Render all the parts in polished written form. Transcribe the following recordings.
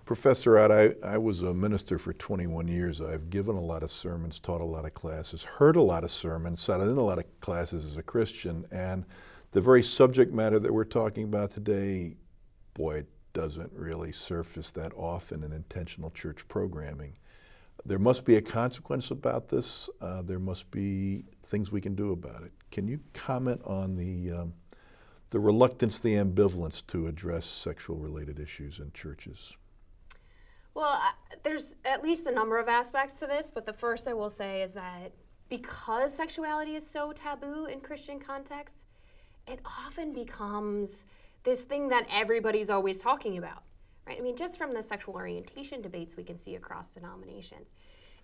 Professor Ott, I was a minister for 21 years. I've given a lot of sermons, taught a lot of classes, heard a lot of sermons, sat in a lot of classes as a Christian, and the very subject matter that we're talking about today, boy, it doesn't really surface that often in intentional church programming. There must be a consequence about this. There must be things we can do about it. Can you comment on the reluctance, the ambivalence to address sexual-related issues in churches? Well, there's at least a number of aspects to this, but the first I will say is that because sexuality is so taboo in Christian contexts, it often becomes this thing that everybody's always talking about, right? I mean, just from the sexual orientation debates we can see across denominations,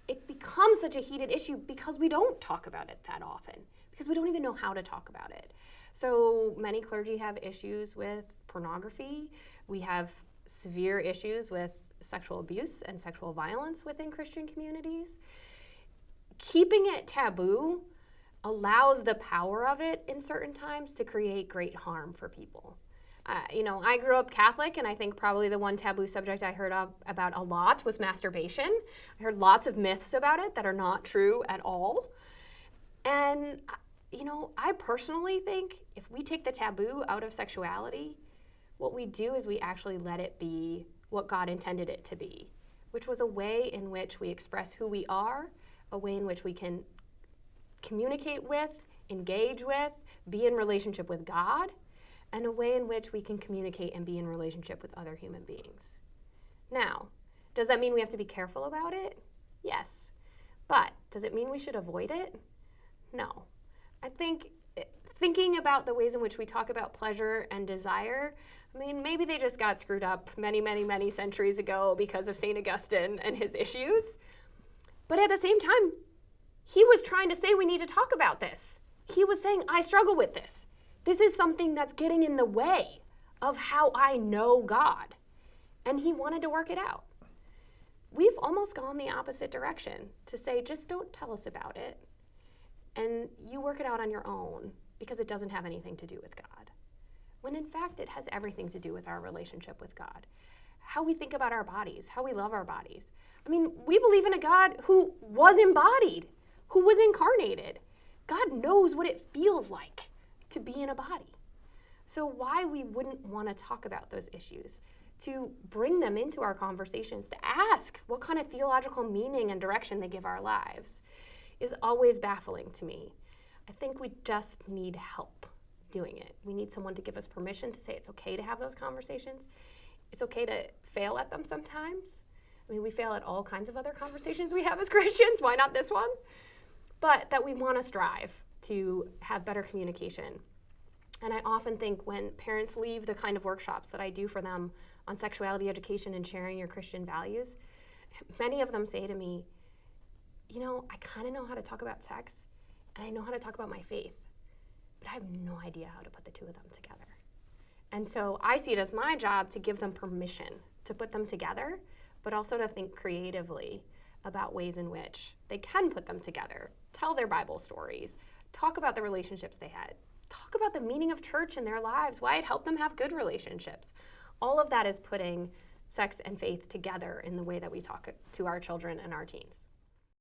it becomes such a heated issue because we don't talk about it that often, because we don't even know how to talk about it. So many clergy have issues with pornography. We have severe issues with sexual abuse and sexual violence within Christian communities. Keeping it taboo allows the power of it in certain times to create great harm for people. I grew up Catholic, and I think probably the one taboo subject I heard about a lot was masturbation. I heard lots of myths about it that are not true at all. And, I personally think if we take the taboo out of sexuality, what we do is we actually let it be what God intended it to be, which was a way in which we express who we are, a way in which we can communicate with, engage with, be in relationship with God, and a way in which we can communicate and be in relationship with other human beings. Now, does that mean we have to be careful about it? Yes. But does it mean we should avoid it? No. I think thinking about the ways in which we talk about pleasure and desire, maybe they just got screwed up many, many, many centuries ago because of St. Augustine and his issues. But at the same time, he was trying to say we need to talk about this. He was saying, I struggle with this. This is something that's getting in the way of how I know God. And he wanted to work it out. We've almost gone the opposite direction to say, just don't tell us about it. And you work it out on your own because it doesn't have anything to do with God. When in fact, it has everything to do with our relationship with God. How we think about our bodies, how we love our bodies. We believe in a God who was embodied, who was incarnated. God knows what it feels like to be in a body. So why we wouldn't want to talk about those issues, to bring them into our conversations, to ask what kind of theological meaning and direction they give our lives, is always baffling to me. I think we just need help doing it. We need someone to give us permission to say it's okay to have those conversations. It's okay to fail at them sometimes. We fail at all kinds of other conversations we have as Christians. Why not this one? But that we want to strive to have better communication. And I often think when parents leave the kind of workshops that I do for them on sexuality education and sharing your Christian values, many of them say to me, I kind of know how to talk about sex, and I know how to talk about my faith, but I have no idea how to put the two of them together. And so I see it as my job to give them permission to put them together, but also to think creatively about ways in which they can put them together, tell their Bible stories, talk about the relationships they had, talk about the meaning of church in their lives, why it helped them have good relationships. All of that is putting sex and faith together in the way that we talk to our children and our teens.